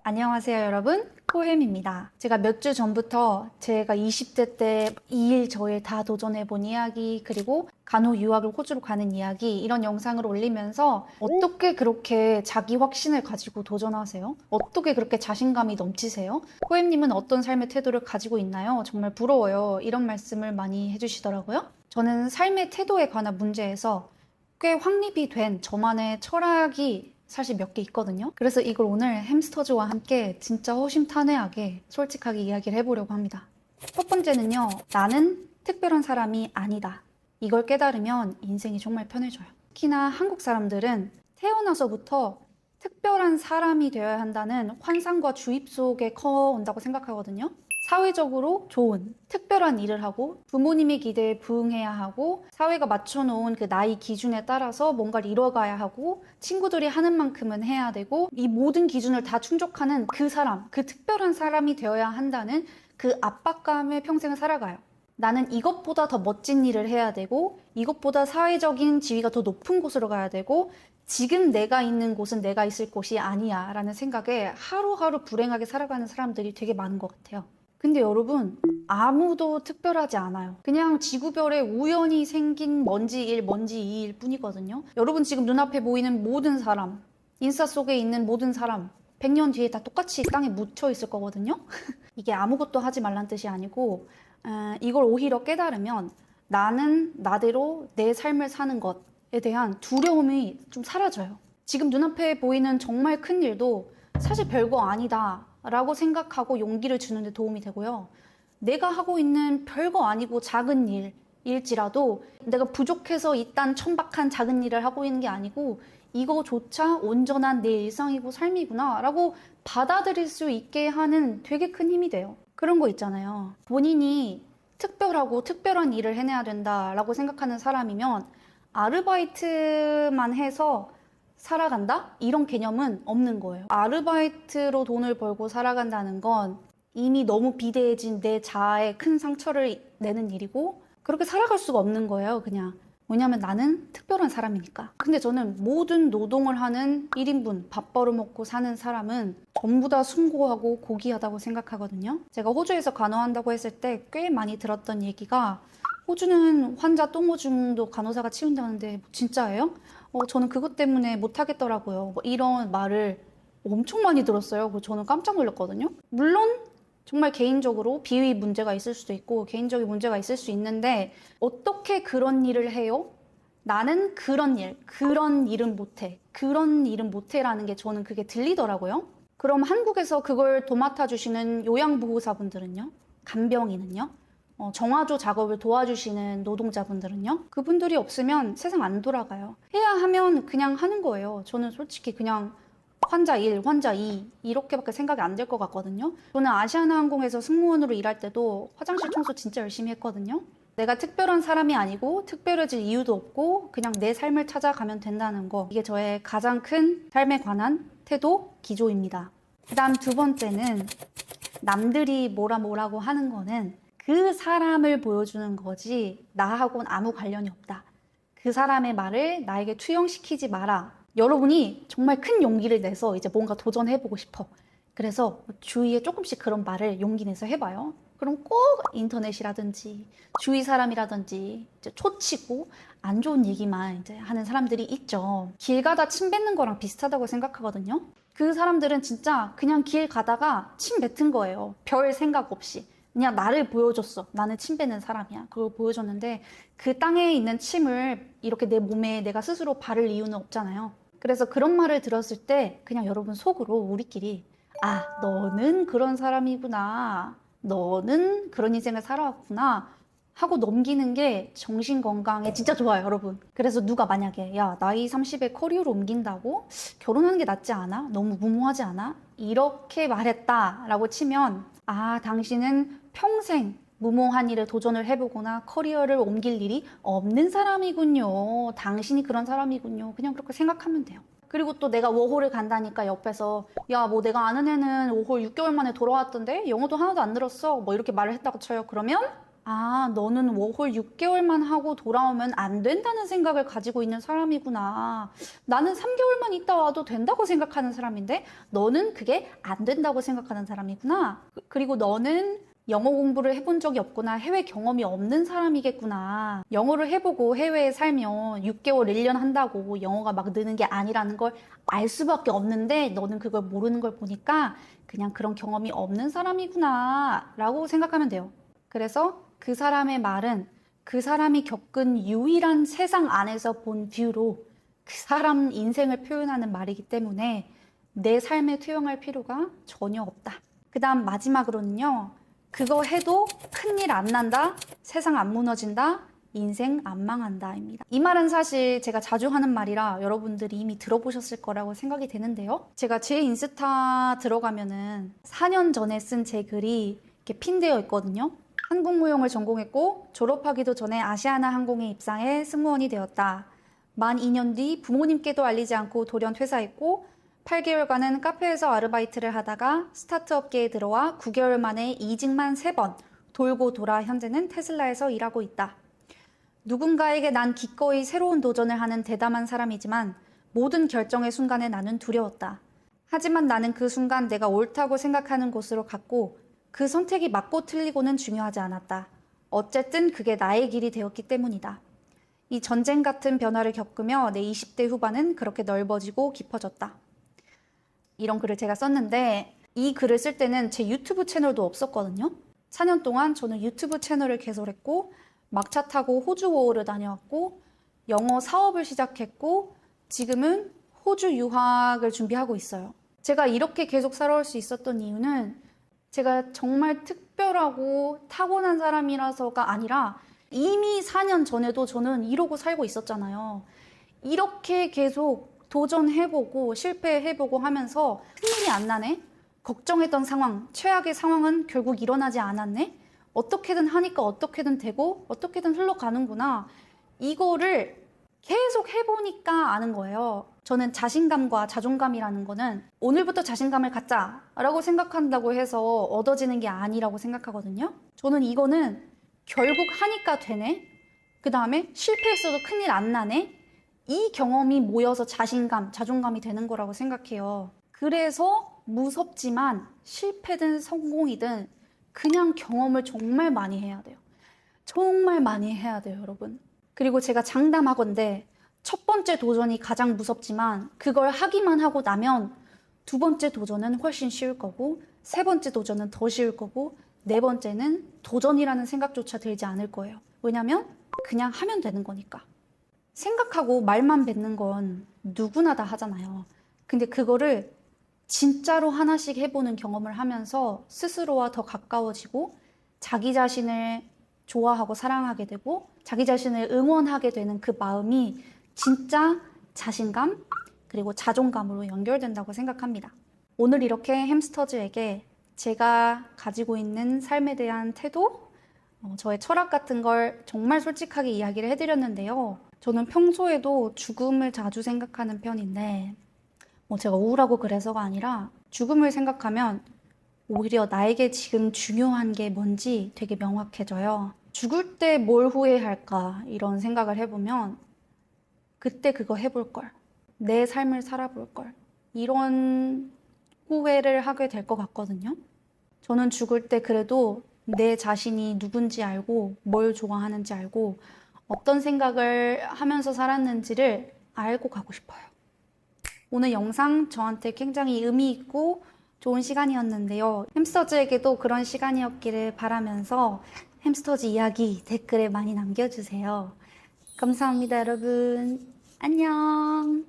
안녕하세요, 여러분. 코햄입니다. 제가 몇 주 전부터 제가 20대 때 이 일 저 일 다 도전해본 이야기, 그리고 간호 유학을 호주로 가는 이야기, 이런 영상을 올리면서 어떻게 그렇게 자기 확신을 가지고 도전하세요? 어떻게 그렇게 자신감이 넘치세요? 코햄님은 어떤 삶의 태도를 가지고 있나요? 정말 부러워요. 이런 말씀을 많이 해주시더라고요. 저는 삶의 태도에 관한 문제에서 꽤 확립이 된 저만의 철학이 사실 몇 개 있거든요. 그래서 이걸 오늘 햄스터즈와 함께 진짜 허심탄회하게 솔직하게 이야기를 해보려고 합니다. 첫 번째는요, 나는 특별한 사람이 아니다. 이걸 깨달으면 인생이 정말 편해져요. 특히나 한국 사람들은 태어나서부터 특별한 사람이 되어야 한다는 환상과 주입 속에 커온다고 생각하거든요. 사회적으로 좋은, 특별한 일을 하고 부모님의 기대에 부응해야 하고 사회가 맞춰놓은 그 나이 기준에 따라서 뭔가를 이뤄가야 하고 친구들이 하는 만큼은 해야 되고 이 모든 기준을 다 충족하는 그 사람, 그 특별한 사람이 되어야 한다는 그 압박감에 평생을 살아가요. 나는 이것보다 더 멋진 일을 해야 되고 이것보다 사회적인 지위가 더 높은 곳으로 가야 되고 지금 내가 있는 곳은 내가 있을 곳이 아니야 라는 생각에 하루하루 불행하게 살아가는 사람들이 되게 많은 것 같아요. 근데 여러분, 아무도 특별하지 않아요. 그냥 지구별에 우연히 생긴 먼지 1, 먼지 2일 뿐이거든요. 여러분 지금 눈앞에 보이는 모든 사람, 인스타 속에 있는 모든 사람 100년 뒤에 다 똑같이 땅에 묻혀 있을 거거든요. 이게 아무것도 하지 말란 뜻이 아니고 이걸 오히려 깨달으면 나는 나대로 내 삶을 사는 것에 대한 두려움이 좀 사라져요. 지금 눈앞에 보이는 정말 큰 일도 사실 별거 아니다 라고 생각하고 용기를 주는데 도움이 되고요. 내가 하고 있는 별거 아니고 작은 일일지라도 내가 부족해서 이딴 천박한 작은 일을 하고 있는 게 아니고 이거조차 온전한 내 일상이고 삶이구나 라고 받아들일 수 있게 하는 되게 큰 힘이 돼요. 그런 거 있잖아요. 본인이 특별하고 특별한 일을 해내야 된다라고 생각하는 사람이면 아르바이트만 해서 살아간다? 이런 개념은 없는 거예요. 아르바이트로 돈을 벌고 살아간다는 건 이미 너무 비대해진 내 자아에 큰 상처를 내는 일이고 그렇게 살아갈 수가 없는 거예요, 그냥. 왜냐면 나는 특별한 사람이니까. 근데 저는 모든 노동을 하는 1인분 밥 벌어먹고 사는 사람은 전부 다 숭고하고 고귀하다고 생각하거든요. 제가 호주에서 간호한다고 했을 때 꽤 많이 들었던 얘기가 호주는 환자 똥오줌도 간호사가 치운다는데 진짜예요? 저는 그것 때문에 못하겠더라고요. 이런 말을 엄청 많이 들었어요. 그래서 저는 깜짝 놀랐거든요. 물론 정말 개인적으로 비위 문제가 있을 수도 있고 개인적인 문제가 있을 수 있는데 어떻게 그런 일을 해요? 나는 그런 일은 못해. 그런 일은 못해라는 게 저는 그게 들리더라고요. 그럼 한국에서 그걸 도맡아 주시는 요양보호사분들은요? 간병인은요? 정화조 작업을 도와주시는 노동자분들은요? 그분들이 없으면 세상 안 돌아가요. 해야 하면 그냥 하는 거예요. 저는 솔직히 그냥 환자 1, 환자 2 이렇게밖에 생각이 안 될 것 같거든요. 저는 아시아나항공에서 승무원으로 일할 때도 화장실 청소 진짜 열심히 했거든요. 내가 특별한 사람이 아니고 특별해질 이유도 없고 그냥 내 삶을 찾아가면 된다는 거, 이게 저의 가장 큰 삶에 관한 태도, 기조입니다. 그 다음 두 번째는 남들이 뭐라고 하는 거는 그 사람을 보여주는 거지 나하고는 아무 관련이 없다. 그 사람의 말을 나에게 투영시키지 마라. 여러분이 정말 큰 용기를 내서 이제 뭔가 도전해보고 싶어. 그래서 주위에 조금씩 그런 말을 용기 내서 해봐요. 그럼 꼭 인터넷이라든지 주위 사람이라든지 이제 초치고 안 좋은 얘기만 이제 하는 사람들이 있죠. 길 가다 침 뱉는 거랑 비슷하다고 생각하거든요. 그 사람들은 진짜 그냥 길 가다가 침 뱉은 거예요. 별 생각 없이. 그냥 나를 보여줬어. 나는 침 뱉는 사람이야. 그걸 보여줬는데 그 땅에 있는 침을 이렇게 내 몸에 내가 스스로 바를 이유는 없잖아요. 그래서 그런 말을 들었을 때 그냥 여러분 속으로 우리끼리 너는 그런 사람이구나. 너는 그런 인생을 살아왔구나 하고 넘기는 게 정신건강에 진짜 좋아요, 여러분. 그래서 누가 만약에 야, 나이 30에 커리어로 옮긴다고? 결혼하는 게 낫지 않아? 너무 무모하지 않아? 이렇게 말했다라고 치면 당신은 평생 무모한 일에 도전을 해보거나 커리어를 옮길 일이 없는 사람이군요. 당신이 그런 사람이군요. 그냥 그렇게 생각하면 돼요. 그리고 또 내가 워홀을 간다니까 옆에서 야, 뭐 내가 아는 애는 워홀 6개월 만에 돌아왔던데 영어도 하나도 안 늘었어. 뭐 이렇게 말을 했다고 쳐요. 그러면 아, 너는 워홀 6개월만 하고 돌아오면 안 된다는 생각을 가지고 있는 사람이구나. 나는 3개월만 있다 와도 된다고 생각하는 사람인데 너는 그게 안 된다고 생각하는 사람이구나. 그리고 너는 영어 공부를 해본 적이 없거나 해외 경험이 없는 사람이겠구나. 영어를 해보고 해외에 살면 6개월, 1년 한다고 영어가 막 느는 게 아니라는 걸 알 수밖에 없는데 너는 그걸 모르는 걸 보니까 그냥 그런 경험이 없는 사람이구나 라고 생각하면 돼요. 그래서 그 사람의 말은 그 사람이 겪은 유일한 세상 안에서 본 뷰로 그 사람 인생을 표현하는 말이기 때문에 내 삶에 투영할 필요가 전혀 없다. 그 다음 마지막으로는요. 그거 해도 큰일 안 난다, 세상 안 무너진다, 인생 안 망한다입니다. 이 말은 사실 제가 자주 하는 말이라 여러분들이 이미 들어보셨을 거라고 생각이 되는데요. 제가 제 인스타 들어가면은 4년 전에 쓴 제 글이 이렇게 핀되어 있거든요. 항공무용을 전공했고 졸업하기도 전에 아시아나 항공에 입사해 승무원이 되었다. 만 2년 뒤 부모님께도 알리지 않고 돌연 퇴사했고 8개월간은 카페에서 아르바이트를 하다가 스타트업계에 들어와 9개월 만에 이직만 3번 돌고 돌아 현재는 테슬라에서 일하고 있다. 누군가에게 난 기꺼이 새로운 도전을 하는 대담한 사람이지만 모든 결정의 순간에 나는 두려웠다. 하지만 나는 그 순간 내가 옳다고 생각하는 곳으로 갔고 그 선택이 맞고 틀리고는 중요하지 않았다. 어쨌든 그게 나의 길이 되었기 때문이다. 이 전쟁 같은 변화를 겪으며 내 20대 후반은 그렇게 넓어지고 깊어졌다. 이런 글을 제가 썼는데 이 글을 쓸 때는 제 유튜브 채널도 없었거든요. 4년 동안 저는 유튜브 채널을 개설했고 막차 타고 호주 워홀을 다녀왔고 영어 사업을 시작했고 지금은 호주 유학을 준비하고 있어요. 제가 이렇게 계속 살아올 수 있었던 이유는 제가 정말 특별하고 타고난 사람이라서가 아니라 이미 4년 전에도 저는 이러고 살고 있었잖아요. 이렇게 계속 도전해보고 실패해보고 하면서 큰일이 안 나네? 걱정했던 상황, 최악의 상황은 결국 일어나지 않았네? 어떻게든 하니까 어떻게든 되고 어떻게든 흘러가는구나. 이거를 계속 해보니까 아는 거예요. 저는 자신감과 자존감이라는 거는 오늘부터 자신감을 갖자라고 생각한다고 해서 얻어지는 게 아니라고 생각하거든요. 저는 이거는 결국 하니까 되네? 그 다음에 실패했어도 큰일 안 나네? 이 경험이 모여서 자신감, 자존감이 되는 거라고 생각해요. 그래서 무섭지만 실패든 성공이든 그냥 경험을 정말 많이 해야 돼요. 정말 많이 해야 돼요, 여러분. 그리고 제가 장담하건대 첫 번째 도전이 가장 무섭지만 그걸 하기만 하고 나면 두 번째 도전은 훨씬 쉬울 거고 세 번째 도전은 더 쉬울 거고 네 번째는 도전이라는 생각조차 들지 않을 거예요. 왜냐면 그냥 하면 되는 거니까. 생각하고 말만 뱉는 건 누구나 다 하잖아요. 근데 그거를 진짜로 하나씩 해보는 경험을 하면서 스스로와 더 가까워지고 자기 자신을 좋아하고 사랑하게 되고 자기 자신을 응원하게 되는 그 마음이 진짜 자신감 그리고 자존감으로 연결된다고 생각합니다. 오늘 이렇게 햄스터즈에게 제가 가지고 있는 삶에 대한 태도, 저의 철학 같은 걸 정말 솔직하게 이야기를 해드렸는데요. 저는 평소에도 죽음을 자주 생각하는 편인데 제가 우울하고 그래서가 아니라 죽음을 생각하면 오히려 나에게 지금 중요한 게 뭔지 되게 명확해져요. 죽을 때 뭘 후회할까 이런 생각을 해보면 그때 그거 해볼 걸, 내 삶을 살아볼 걸 이런 후회를 하게 될 것 같거든요. 저는 죽을 때 그래도 내 자신이 누군지 알고 뭘 좋아하는지 알고 어떤 생각을 하면서 살았는지를 알고 가고 싶어요. 오늘 영상 저한테 굉장히 의미 있고 좋은 시간이었는데요. 햄스터즈에게도 그런 시간이었기를 바라면서 햄스터즈 이야기 댓글에 많이 남겨주세요. 감사합니다, 여러분. 안녕.